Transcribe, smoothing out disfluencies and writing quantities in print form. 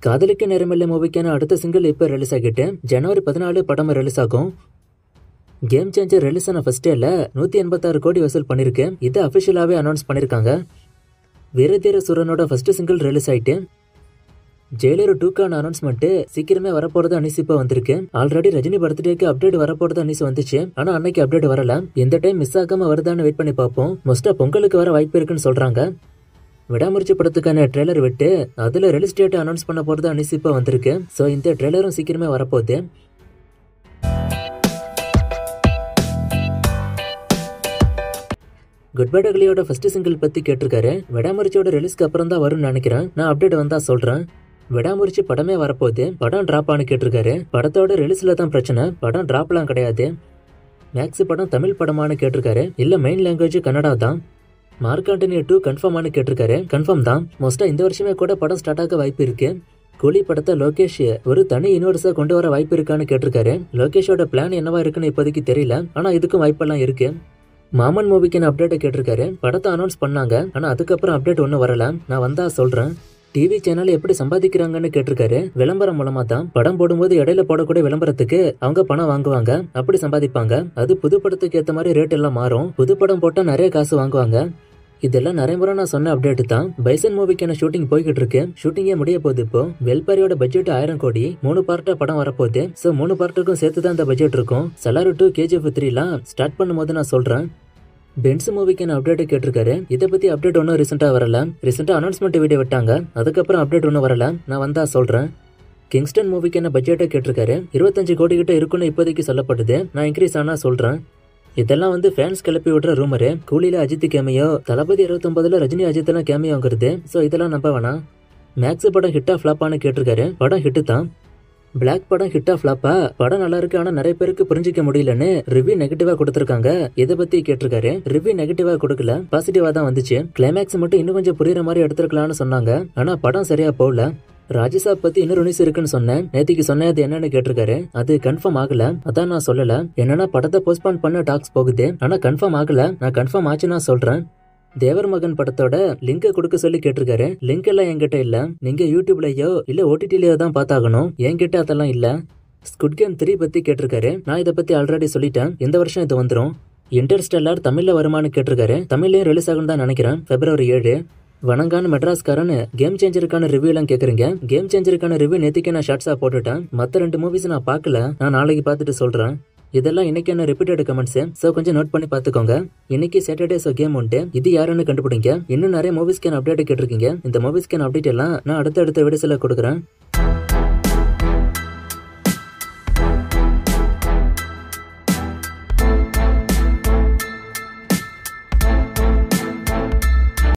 காதலிக்க நேரமில்லை மூவிக்கான அடுத்த சிங்கிள் இப்போ ரிலீஸ் ஆகிட்டு ஜனவரி 14 படம் ரிலீஸ் ஆகும். கேம் சேஞ்சர் ரிலீஸ் ஆன ஃபர்ஸ்ட் டேல 186 கோடி வசூல் பண்ணிருக்கு. இதை அபிஷியலாவே அனௌன்ஸ் பண்ணிருக்காங்க. வீரதீர சூரனோட ஃபர்ஸ்ட் சிங்கிள் ரிலீஸ் ஆயிட்டு ஜெயிலர் 2க்கான அனௌன்ஸ்மெண்ட் சீக்கிரமே வரப்போறது அனிஸ் இப்போ வந்திருக்கு. ஆல்ரெடி ரஜினி பர்த்டேக்கு அப்டேட் வரப்போறது அனிஸ் வந்துச்சு. ஆனா அன்னைக்கு அப்டேட் வரல. இந்த டைம் மிஸ் ஆகாம வருதான்னு வெயிட் பண்ணி பார்ப்போம். மோஸ்டா பொங்கலுக்கு வர வாய்ப்பு இருக்குன்னு சொல்றாங்க. விடாமுயற்சி படத்துக்கான ட்ரெய்லர் விட்டு அதுல ரிலீஸ் டேட் அனௌன்ஸ் பண்ண போறது அனிஸ் இப்போ வந்திருக்கு. சோ இந்த ட்ரெய்லரும் சீக்கிரமே வரப்போகுது. குட் பை டக்லியோட ஃபர்ஸ்ட் சிங்கிள் பத்தி கேட்டிருக்காரு. விடாமுயற்சியோட ரிலீஸ்க்கு அப்புறம் தான் வரும்னு நினைக்கிறேன். நான் அப்டேட் வந்தா சொல்றேன். விடாமுயற்சி படமே வரப்போகுது. படம் டிராப் ஆனு கேட்டிருக்காரு. படத்தோட ரிலீஸ்ல தான் பிரச்சனை, படம் டிராப்லாம் கிடையாது. மேக்ஸ் படம் தமிழ் படமானு கேட்டிருக்காரு. இல்ல மெயின் லாங்குவேஜ் கன்னடா தான். மார்க் ஆண்டனி 2 கன்ஃபார்ம் ஆனு கேட்டிருக்காரு. கன்ஃபார்ம் தான். மோஸ்டா இந்த வருஷமே கூட படம் ஸ்டார்ட் ஆக வாய்ப்பு இருக்கு. கூலி படத்தை லோகேஷ் ஒரு தனி யூனிவர்ஸா கொண்டு வர வாய்ப்பு இருக்கான்னு கேட்டிருக்காரு. லோகேஷோட பிளான் என்னவா இருக்குன்னு இப்போதைக்கு தெரியல. ஆனா இதுக்கும் வாய்ப்பெல்லாம் இருக்கு. மாமன் மூவிக்கு அப்டேட்டை கேட்டிருக்காரு. படத்தை அனௌன்ஸ் பண்ணாங்க. ஆனா அதுக்கப்புறம் அப்டேட் ஒன்னும் வரல. நான் வந்தா சொல்றேன். டிவி சேனல் எப்படி சம்பாதிக்கிறாங்கன்னு கேட்டிருக்காரு. விளம்பரம் மூலமா தான். படம் போடும்போது இடையில போடக்கூடிய விளம்பரத்துக்கு அவங்க பணம் வாங்குவாங்க. அப்படி சம்பாதிப்பாங்க. அது புது படத்துக்கு ஏத்த மாதிரி ரேட் எல்லாம் மாறும். புது படம் போட்டா நிறைய காசு வாங்குவாங்க. இதெல்லாம் நிறைய முறை நான் சொன்ன அப்டேட் தான். பைசன் மூவிக்கான ஷூட்டிங் போய்கிட்டு இருக்கு. ஷூட்டிங்கே முடிய போகுது. இப்போ வெல்பாரியோட பட்ஜெட் 1000 கோடி. 3 பார்ட்டா படம் வரப்போகுது. சோ 3 பார்ட்டுக்கும் சேர்த்து தான் இந்த பட்ஜெட் இருக்கும். சலார் 2 KGF 3 ஸ்டார்ட் பண்ணும்போது நான் சொல்றேன். பென்ஸ் மூவிக்கான அப்டேட் கேட்டிருக்காரு. இதை பத்தி அப்டேட் ஒன்னும் ரீசெண்டா வரல. ரீசெண்டா அனௌன்ஸ்மெண்ட் வீடியோ விட்டாங்க. அதுக்கப்புறம் அப்டேட் ஒன்னும் வரல. நான் வந்தா சொல்றேன். கிங்ஸ்டன் மூவிக்கான பட்ஜெட்டை கேட்டிருக்காரு. 25 கோடி கிட்ட இருக்குன்னு இப்போதைக்கு சொல்லப்படுது. நான் இன்க்ரீஸ் ஆனா சொல்றேன். இதெல்லாம் ஃபேன்ஸ் கிளப்பி விடுற ரூமரு. கூலில அஜித் கேமியோ, தளபதி 29ல ரஜினி அஜித் எல்லாம் கேமியோங்கிறது. சோ இதெல்லாம் நம்ப வேணாம். மேக்ஸ் படம் ஹிட்டா ஃபிளாப்பான்னு கேட்டிருக்காரு. படம் ஹிட்டு தான். பிளாக் படம் ஹிட்டா ஃபிளாப்பா? படம் நல்லா இருக்கு, ஆனா நிறைய பேருக்கு புரிஞ்சிக்க முடியலன்னு ரிவ்யூ நெகட்டிவா கொடுத்திருக்காங்க. இதை பத்தி கேட்டிருக்காரு. ரிவ்யூ நெகட்டிவா கொடுக்கல, பாசிட்டிவா தான் வந்துச்சு. கிளைமேக்ஸ் மட்டும் இன்னும் கொஞ்சம் புரியுற மாதிரி எடுத்திருக்கலாம்னு சொன்னாங்க. ஆனா படம் சரியா போகல. ராஜசாப் பத்தி இன்னொரு நியூஸ் இருக்குன்னு சொன்னேன். நேத்திக்கு சொன்னேன். அது என்னன்னு கேட்டிருக்காரு. அது கன்ஃபார்ம் ஆகல. அதான் நான் சொல்லல. என்னன்னா படத்தை போஸ்ட்போன் பண்ண டாக்ஸ் போகுது. ஆனா கன்ஃபார்ம் ஆகல. நான் கன்ஃபார்ம் ஆச்சுன்னா சொல்றேன். தேவர் மகன் படத்தோட லிங்க் கொடுக்க சொல்லி கேட்டிருக்காரு. லிங்க் எல்லாம் என்கிட்ட இல்ல. நீங்க யூடியூப்லயோ இல்ல OTTலயோ தான் பார்த்தாகணும். என்கிட்ட அதெல்லாம் இல்ல. ஸ்குட் கேம் 3 பத்தி கேட்டிருக்காரு. நான் இதை பத்தி ஆல்ரெடி சொல்லிட்டேன். இந்த வருஷம் இது வந்துரும். இன்டர்ஸ்டெல்லார் தமிழ்ல வருமானு கேட்டிருக்காரு. தமிழ்லயும் ரிலீஸ் ஆகும் தான் நினைக்கிறேன். February 7. வணங்கான மெட்ராஸ்காரன் கேம் சேஞ்சருக்கான ரிவ்யூ எல்லாம் கேக்குறீங்க. கேம் சேஞ்சருக்கான ரிவ்யூ நேத்திக்கு நான் ஷார்ட்ஸா போட்டுட்டேன். மத்த 2 மூவிஸ் நான் பார்க்கல. நான் நாளைக்கு பார்த்துட்டு சொல்றேன். இதெல்லாம் இன்னைக்கான ரிப்பீட்டட் கமெண்ட்ஸ். சோ கொஞ்சம் நோட் பண்ணி பாத்துக்கோங்க. இன்னைக்கு சாட்டர்டே, சோ கேம் உண்டு. இது யாருன்னு கண்டுபிடிங்க. இன்னும் நிறைய மூவிஸ்க்கான அப்டேட் கேட்டிருக்கீங்க. இந்த மூவிஸ்க்கான அப்டேட் எல்லாம் நான் அடுத்த வீடியோஸ்ல கொடுக்குறேன்.